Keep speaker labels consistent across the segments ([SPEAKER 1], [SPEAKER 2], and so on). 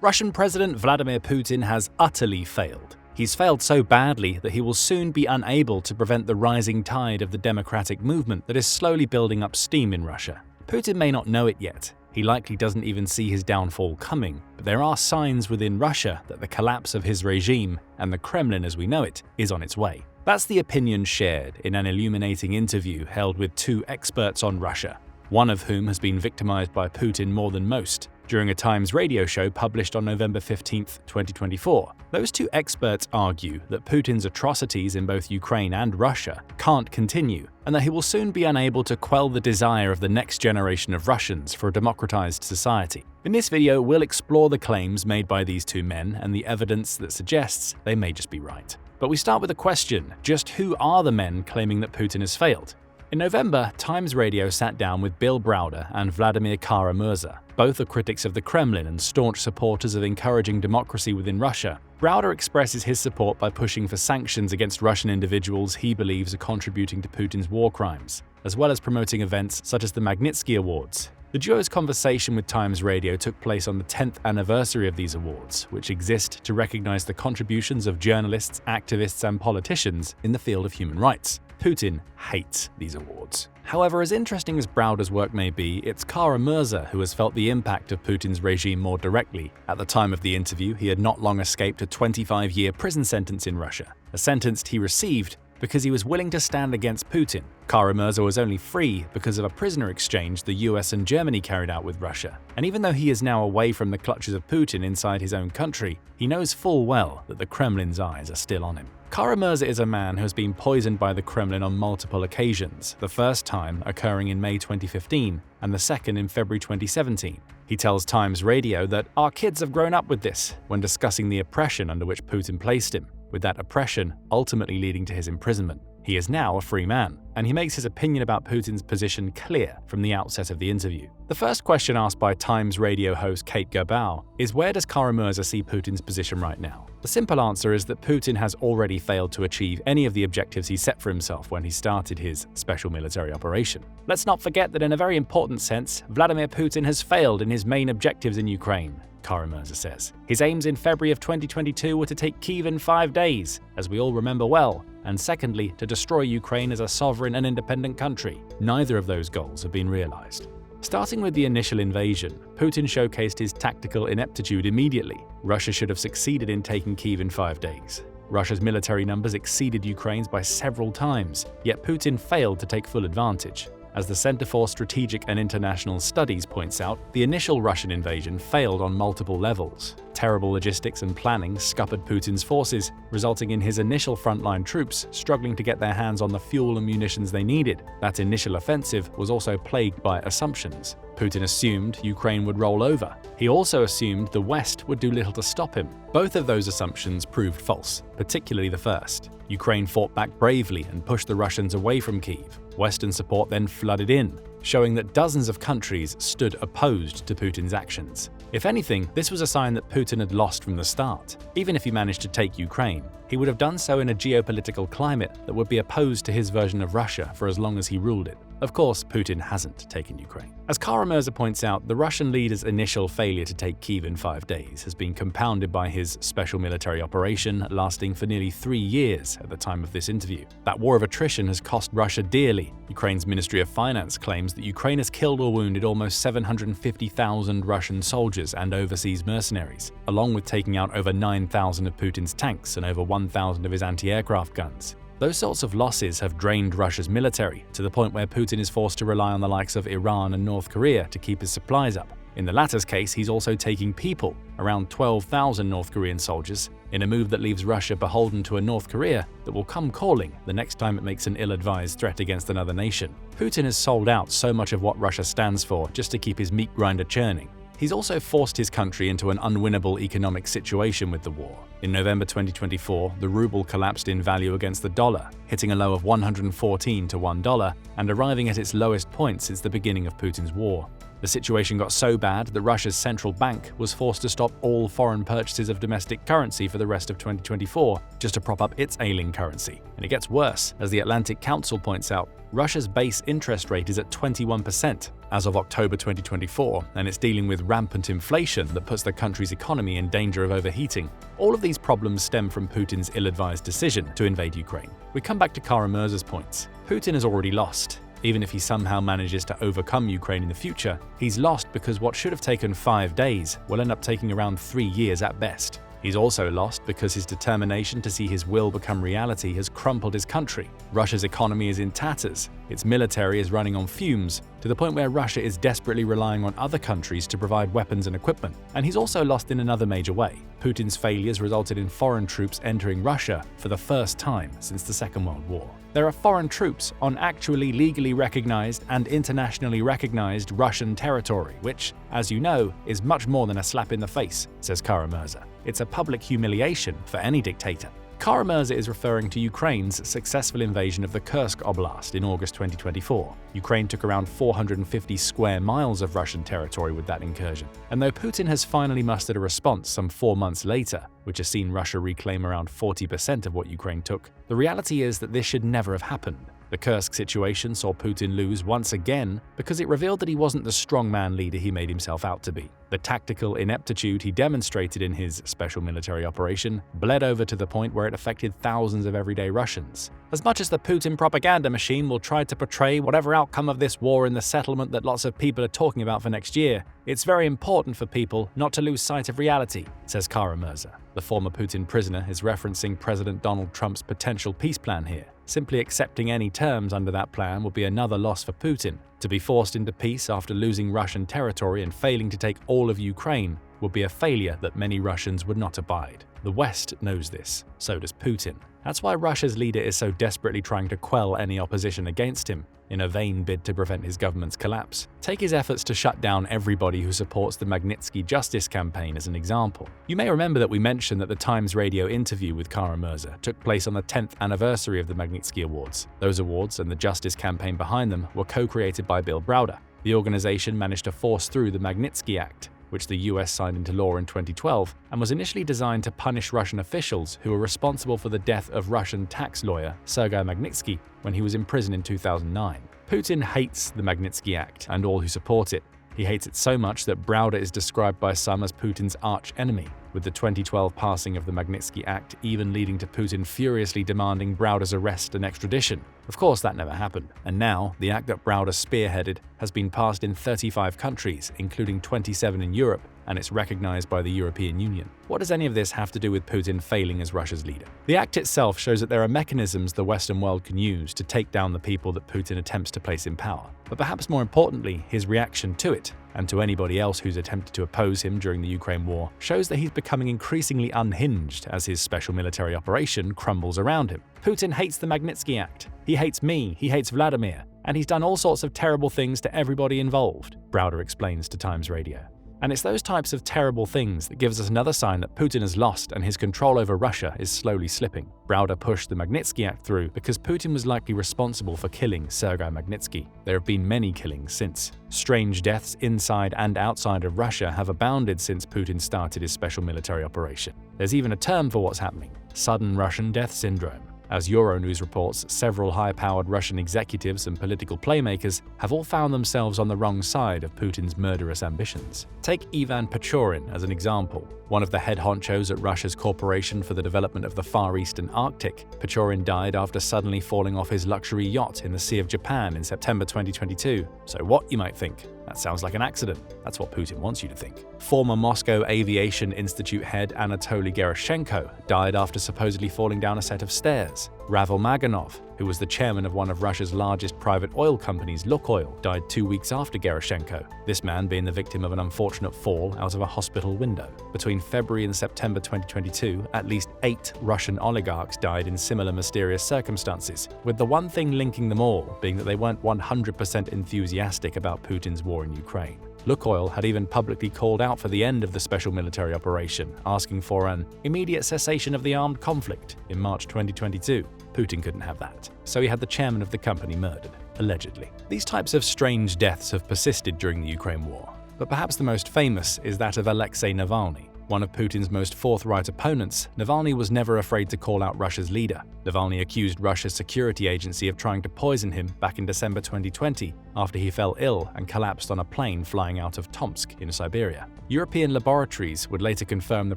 [SPEAKER 1] Russian President Vladimir Putin has utterly failed. He's failed so badly that he will soon be unable to prevent the rising tide of the democratic movement that is slowly building up steam in Russia. Putin may not know it yet. He likely doesn't even see his downfall coming, but there are signs within Russia that the collapse of his regime and the Kremlin as we know it is on its way. That's the opinion shared in an illuminating interview held with two experts on Russia, one of whom has been victimized by Putin more than most, during a Times radio show published on November 15, 2024. Those two experts argue that Putin's atrocities in both Ukraine and Russia can't continue, and that he will soon be unable to quell the desire of the next generation of Russians for a democratized society. In this video, we'll explore the claims made by these two men and the evidence that suggests they may just be right. But we start with a question: just who are the men claiming that Putin has failed? In November, Times Radio sat down with Bill Browder and Vladimir Kara-Murza. Both are critics of the Kremlin and staunch supporters of encouraging democracy within Russia. Browder expresses his support by pushing for sanctions against Russian individuals he believes are contributing to Putin's war crimes, as well as promoting events such as the Magnitsky Awards. The duo's conversation with Times Radio took place on the 10th anniversary of these awards, which exist to recognize the contributions of journalists, activists, and politicians in the field of human rights. Putin hates these awards. However, as interesting as Browder's work may be, it's Kara-Murza who has felt the impact of Putin's regime more directly. At the time of the interview, he had not long escaped a 25-year prison sentence in Russia, a sentence he received because he was willing to stand against Putin. Kara-Murza was only free because of a prisoner exchange the US and Germany carried out with Russia. And even though he is now away from the clutches of Putin inside his own country, he knows full well that the Kremlin's eyes are still on him. Kara-Murza is a man who has been poisoned by the Kremlin on multiple occasions, the first time occurring in May 2015 and the second in February 2017. He tells Times Radio that "our kids have grown up with this" when discussing the oppression under which Putin placed him, with that oppression ultimately leading to his imprisonment. He is now a free man, and he makes his opinion about Putin's position clear from the outset of the interview. The first question asked by Times Radio host Kate Gerbau is, where does Kara-Murza see Putin's position right now? The simple answer is that Putin has already failed to achieve any of the objectives he set for himself when he started his special military operation. Let's not forget that in a very important sense, Vladimir Putin has failed in his main objectives in Ukraine, Kara-Murza says. His aims in February of 2022 were to take Kyiv in 5 days, as we all remember well, and secondly, to destroy Ukraine as a sovereign and independent country. Neither of those goals have been realized. Starting with the initial invasion, Putin showcased his tactical ineptitude immediately. Russia should have succeeded in taking Kyiv in 5 days. Russia's military numbers exceeded Ukraine's by several times, yet Putin failed to take full advantage. As the Center for Strategic and International Studies points out, the initial Russian invasion failed on multiple levels. Terrible logistics and planning scuppered Putin's forces, resulting in his initial frontline troops struggling to get their hands on the fuel and munitions they needed. That initial offensive was also plagued by assumptions. Putin assumed Ukraine would roll over. He also assumed the West would do little to stop him. Both of those assumptions proved false, particularly the first. Ukraine fought back bravely and pushed the Russians away from Kyiv. Western support then flooded in, showing that dozens of countries stood opposed to Putin's actions. If anything, this was a sign that Putin had lost from the start. Even if he managed to take Ukraine, he would have done so in a geopolitical climate that would be opposed to his version of Russia for as long as he ruled it. Of course, Putin hasn't taken Ukraine. As Kara-Murza points out, the Russian leader's initial failure to take Kyiv in 5 days has been compounded by his special military operation lasting for nearly 3 years at the time of this interview. That war of attrition has cost Russia dearly. Ukraine's Ministry of Finance claims that Ukraine has killed or wounded almost 750,000 Russian soldiers and overseas mercenaries, along with taking out over 9,000 of Putin's tanks and over 1,000 of his anti-aircraft guns. Those sorts of losses have drained Russia's military to the point where Putin is forced to rely on the likes of Iran and North Korea to keep his supplies up. In the latter's case, he's also taking people, around 12,000 North Korean soldiers, in a move that leaves Russia beholden to a North Korea that will come calling the next time it makes an ill-advised threat against another nation. Putin has sold out so much of what Russia stands for just to keep his meat grinder churning. He's also forced his country into an unwinnable economic situation with the war. In November 2024, the ruble collapsed in value against the dollar, hitting a low of 114 to $1 and arriving at its lowest point since the beginning of Putin's war. The situation got so bad that Russia's central bank was forced to stop all foreign purchases of domestic currency for the rest of 2024 just to prop up its ailing currency. And it gets worse. As the Atlantic Council points out, Russia's base interest rate is at 21% as of October 2024, and it's dealing with rampant inflation that puts the country's economy in danger of overheating. All of these problems stem from Putin's ill-advised decision to invade Ukraine. We come back to Kara-Murza's points. Putin has already lost. Even if he somehow manages to overcome Ukraine in the future, he's lost because what should have taken 5 days will end up taking around 3 years at best. He's also lost because his determination to see his will become reality has crumpled his country. Russia's economy is in tatters, its military is running on fumes, to the point where Russia is desperately relying on other countries to provide weapons and equipment. And he's also lost in another major way. Putin's failures resulted in foreign troops entering Russia for the first time since the Second World War. There are foreign troops on actually legally recognized and internationally recognized Russian territory, which, as you know, is much more than a slap in the face, says Kara-Murza. It's a public humiliation for any dictator. Kara-Murza is referring to Ukraine's successful invasion of the Kursk Oblast in August 2024. Ukraine took around 450 square miles of Russian territory with that incursion. And though Putin has finally mustered a response some 4 months later, which has seen Russia reclaim around 40% of what Ukraine took, the reality is that this should never have happened. The Kursk situation saw Putin lose once again because it revealed that he wasn't the strongman leader he made himself out to be. The tactical ineptitude he demonstrated in his special military operation bled over to the point where it affected thousands of everyday Russians. As much as the Putin propaganda machine will try to portray whatever outcome of this war in the settlement that lots of people are talking about for next year, it's very important for people not to lose sight of reality, says Kara-Murza. The former Putin prisoner is referencing President Donald Trump's potential peace plan here. Simply accepting any terms under that plan would be another loss for Putin. To be forced into peace after losing Russian territory and failing to take all of Ukraine would be a failure that many Russians would not abide. The West knows this, so does Putin. That's why Russia's leader is so desperately trying to quell any opposition against him, in a vain bid to prevent his government's collapse. Take his efforts to shut down everybody who supports the Magnitsky Justice campaign as an example. You may remember that we mentioned that the Times radio interview with Kara-Murza took place on the 10th anniversary of the Magnitsky Awards. Those awards and the justice campaign behind them were co-created by Bill Browder. The organization managed to force through the Magnitsky Act, which the US signed into law in 2012, and was initially designed to punish Russian officials who were responsible for the death of Russian tax lawyer Sergei Magnitsky when he was in prison in 2009. Putin hates the Magnitsky Act and all who support it. He hates it so much that Browder is described by some as Putin's arch-enemy, with the 2012 passing of the Magnitsky Act even leading to Putin furiously demanding Browder's arrest and extradition. Of course, that never happened, and now the act that Browder spearheaded has been passed in 35 countries, including 27 in Europe, and it's recognized by the European Union. What does any of this have to do with Putin failing as Russia's leader? The act itself shows that there are mechanisms the Western world can use to take down the people that Putin attempts to place in power. But perhaps more importantly, his reaction to it, and to anybody else who's attempted to oppose him during the Ukraine war, shows that he's becoming increasingly unhinged as his special military operation crumbles around him. Putin hates the Magnitsky Act. He hates me, he hates Vladimir, and he's done all sorts of terrible things to everybody involved, Browder explains to Times Radio. And it's those types of terrible things that gives us another sign that Putin has lost and his control over Russia is slowly slipping. Browder pushed the Magnitsky Act through because Putin was likely responsible for killing Sergei Magnitsky. There have been many killings since. Strange deaths inside and outside of Russia have abounded since Putin started his special military operation. There's even a term for what's happening: sudden Russian death syndrome. As Euronews reports, several high-powered Russian executives and political playmakers have all found themselves on the wrong side of Putin's murderous ambitions. Take Ivan Pechorin as an example. One of the head honchos at Russia's Corporation for the Development of the Far East and Arctic, Pechorin died after suddenly falling off his luxury yacht in the Sea of Japan in September 2022. So what, you might think? That sounds like an accident. That's what Putin wants you to think. Former Moscow Aviation Institute head Anatoly Gerashenko died after supposedly falling down a set of stairs. Ravel Maganov, who was the chairman of one of Russia's largest private oil companies, Lukoil, died 2 weeks after Gerashenko, this man being the victim of an unfortunate fall out of a hospital window. Between February and September 2022, at least 8 Russian oligarchs died in similar mysterious circumstances, with the one thing linking them all being that they weren't 100% enthusiastic about Putin's war in Ukraine. Lukoil had even publicly called out for the end of the special military operation, asking for an immediate cessation of the armed conflict in March 2022. Putin couldn't have that, so he had the chairman of the company murdered, allegedly. These types of strange deaths have persisted during the Ukraine war, but perhaps the most famous is that of Alexei Navalny. One of Putin's most forthright opponents, Navalny was never afraid to call out Russia's leader. Navalny accused Russia's security agency of trying to poison him back in December 2020 after he fell ill and collapsed on a plane flying out of Tomsk in Siberia. European laboratories would later confirm the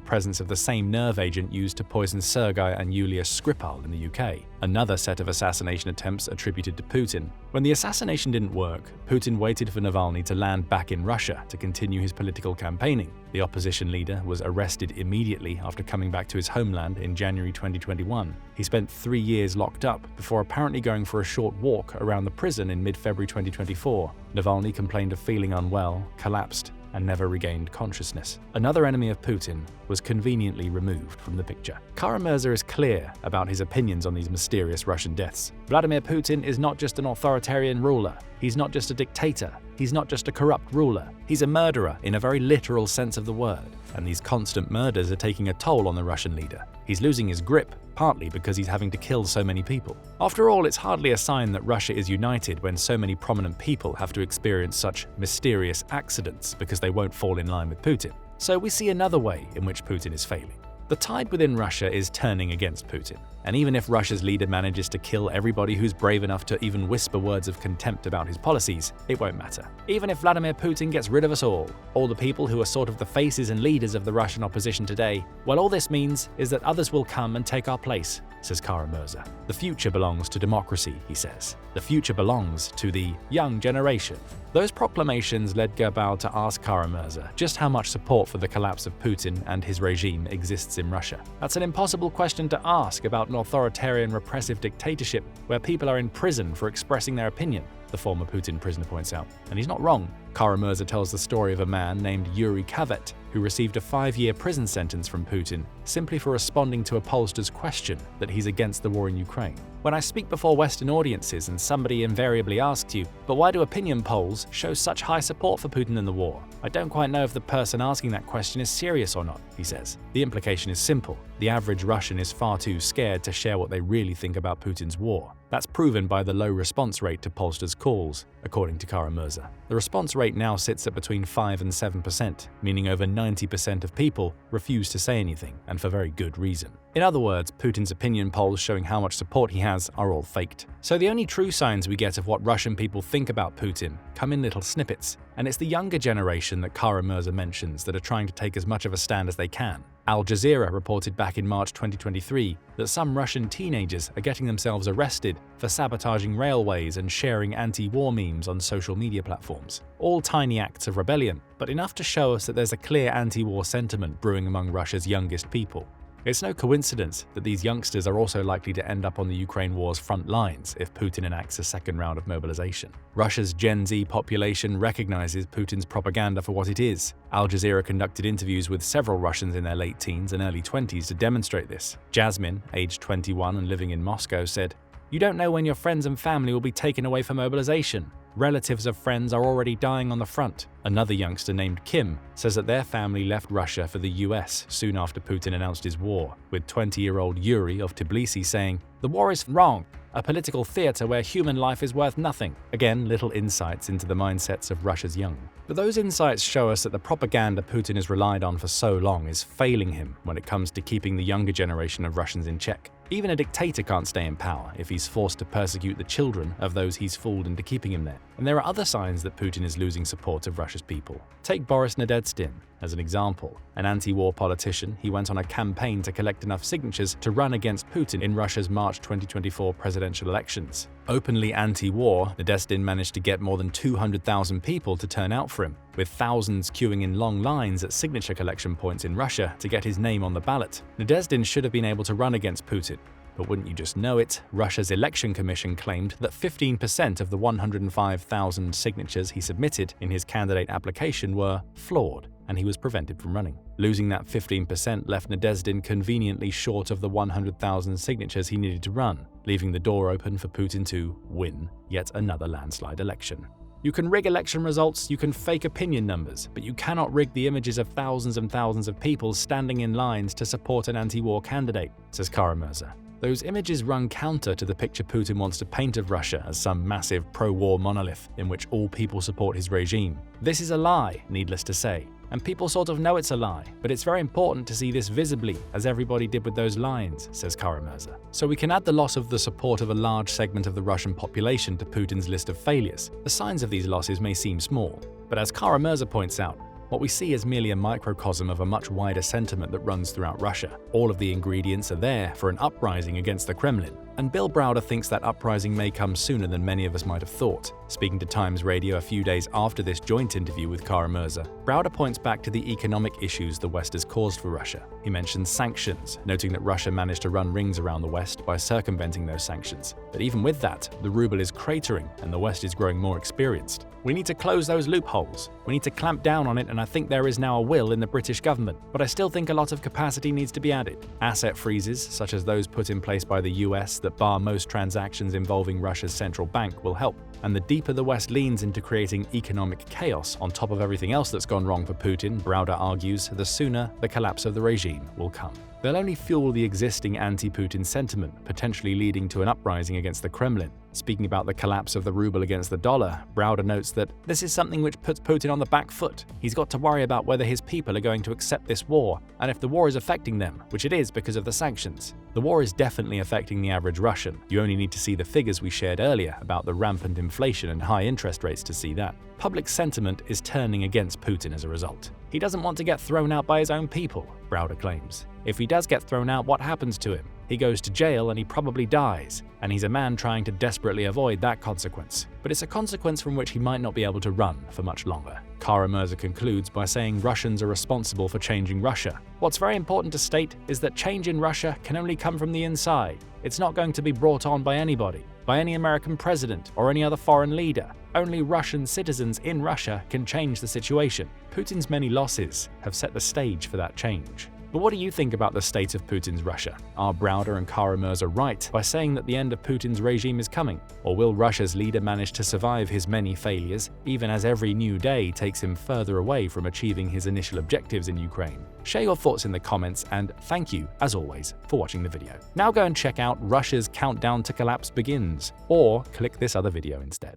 [SPEAKER 1] presence of the same nerve agent used to poison Sergei and Yulia Skripal in the UK, another set of assassination attempts attributed to Putin. When the assassination didn't work, Putin waited for Navalny to land back in Russia to continue his political campaigning. The opposition leader was arrested immediately after coming back to his homeland in January 2021. He spent 3 years locked up before apparently going for a short walk around the prison in mid-February 2024. Navalny complained of feeling unwell, collapsed, and never regained consciousness. Another enemy of Putin was conveniently removed from the picture. Kara-Murza is clear about his opinions on these mysterious Russian deaths. Vladimir Putin is not just an authoritarian ruler. He's not just a dictator. He's not just a corrupt ruler. He's a murderer in a very literal sense of the word. And these constant murders are taking a toll on the Russian leader. He's losing his grip, partly because he's having to kill so many people. After all, it's hardly a sign that Russia is united when so many prominent people have to experience such mysterious accidents because they won't fall in line with Putin. So we see another way in which Putin is failing. The tide within Russia is turning against Putin, and even if Russia's leader manages to kill everybody who's brave enough to even whisper words of contempt about his policies, it won't matter. Even if Vladimir Putin gets rid of us all the people who are sort of the faces and leaders of the Russian opposition today, well, all this means is that others will come and take our place, says Kara-Murza. The future belongs to democracy, he says. The future belongs to the young generation. Those proclamations led Gerbau to ask Kara-Murza just how much support for the collapse of Putin and his regime exists in Russia. That's an impossible question to ask about an authoritarian repressive dictatorship where people are in prison for expressing their opinion, the former Putin prisoner points out. And he's not wrong. Kara-Murza tells the story of a man named Yuri Kavet who received a 5-year prison sentence from Putin simply for responding to a pollster's question that he's against the war in Ukraine. When I speak before Western audiences and somebody invariably asks you, but why do opinion polls show such high support for Putin in the war? I don't quite know if the person asking that question is serious or not, he says. The implication is simple. The average Russian is far too scared to share what they really think about Putin's war. That's proven by the low response rate to pollsters' calls, according to Kara-Murza. The response rate now sits at between 5 and 7%, meaning over 90% of people refuse to say anything, and for very good reason. In other words, Putin's opinion polls showing how much support he has are all faked. So the only true signs we get of what Russian people think about Putin come in little snippets, and it's the younger generation that Kara-Murza mentions that are trying to take as much of a stand as they can. Al Jazeera reported back in March 2023 that some Russian teenagers are getting themselves arrested for sabotaging railways and sharing anti-war memes on social media platforms. All tiny acts of rebellion, but enough to show us that there's a clear anti-war sentiment brewing among Russia's youngest people. It's no coincidence that these youngsters are also likely to end up on the Ukraine war's front lines if Putin enacts a second round of mobilization. Russia's Gen Z population recognizes Putin's propaganda for what it is. Al Jazeera conducted interviews with several Russians in their late teens and early 20s to demonstrate this. Jasmine, aged 21 and living in Moscow, said, "You don't know when your friends and family will be taken away for mobilization. Relatives of friends are already dying on the front." Another youngster named Kim says that their family left Russia for the US soon after Putin announced his war, with 20-year-old Yuri of Tbilisi saying, "The war is wrong, a political theater where human life is worth nothing." Again, little insights into the mindsets of Russia's young. But those insights show us that the propaganda Putin has relied on for so long is failing him when it comes to keeping the younger generation of Russians in check. Even a dictator can't stay in power if he's forced to persecute the children of those he's fooled into keeping him there. And there are other signs that Putin is losing support of Russia's people. Take Boris Nadezhdin as an example. An anti-war politician, he went on a campaign to collect enough signatures to run against Putin in Russia's March 2024 presidential elections. Openly anti-war, Nadezhdin managed to get more than 200,000 people to turn out for him, with thousands queuing in long lines at signature collection points in Russia to get his name on the ballot. Nadezhdin should have been able to run against Putin. But wouldn't you just know it, Russia's election commission claimed that 15% of the 105,000 signatures he submitted in his candidate application were flawed, and he was prevented from running. Losing that 15% left Nadezhdin conveniently short of the 100,000 signatures he needed to run, leaving the door open for Putin to win yet another landslide election. You can rig election results, you can fake opinion numbers, but you cannot rig the images of thousands and thousands of people standing in lines to support an anti-war candidate, says Kara-Murza. Those images run counter to the picture Putin wants to paint of Russia as some massive pro-war monolith in which all people support his regime. This is a lie, needless to say, and people sort of know it's a lie, but it's very important to see this visibly, as everybody did with those lines, says Kara-Murza. So we can add the loss of the support of a large segment of the Russian population to Putin's list of failures. The signs of these losses may seem small, but as Kara-Murza points out, what we see is merely a microcosm of a much wider sentiment that runs throughout Russia. All of the ingredients are there for an uprising against the Kremlin, and Bill Browder thinks that uprising may come sooner than many of us might have thought. Speaking to Times Radio a few days after this joint interview with Kara-Murza, Browder points back to the economic issues the West has caused for Russia. He mentions sanctions, noting that Russia managed to run rings around the West by circumventing those sanctions. But even with that, the ruble is cratering and the West is growing more experienced. We need to close those loopholes. We need to clamp down on it, and I think there is now a will in the British government. But I still think a lot of capacity needs to be added. Asset freezes, such as those put in place by the US that bar most transactions involving Russia's central bank, will help. And the deeper the West leans into creating economic chaos on top of everything else that's gone wrong for Putin, Browder argues, the sooner the collapse of the regime will come. They'll only fuel the existing anti-Putin sentiment, potentially leading to an uprising against the Kremlin. Speaking about the collapse of the ruble against the dollar, Browder notes that this is something which puts Putin on the back foot. He's got to worry about whether his people are going to accept this war, and if the war is affecting them, which it is because of the sanctions. The war is definitely affecting the average Russian. You only need to see the figures we shared earlier about the rampant inflation and high interest rates to see that. Public sentiment is turning against Putin as a result. He doesn't want to get thrown out by his own people, Browder claims. If he does get thrown out, what happens to him? He goes to jail and he probably dies, and he's a man trying to desperately avoid that consequence. But it's a consequence from which he might not be able to run for much longer. Kara-Murza concludes by saying Russians are responsible for changing Russia. What's very important to state is that change in Russia can only come from the inside. It's not going to be brought on by anybody, by any American president or any other foreign leader. Only Russian citizens in Russia can change the situation. Putin's many losses have set the stage for that change. But what do you think about the state of Putin's Russia? Are Browder and Kara-Murza right by saying that the end of Putin's regime is coming? Or will Russia's leader manage to survive his many failures, even as every new day takes him further away from achieving his initial objectives in Ukraine? Share your thoughts in the comments, and thank you, as always, for watching the video. Now go and check out Russia's countdown to collapse begins, or click this other video instead.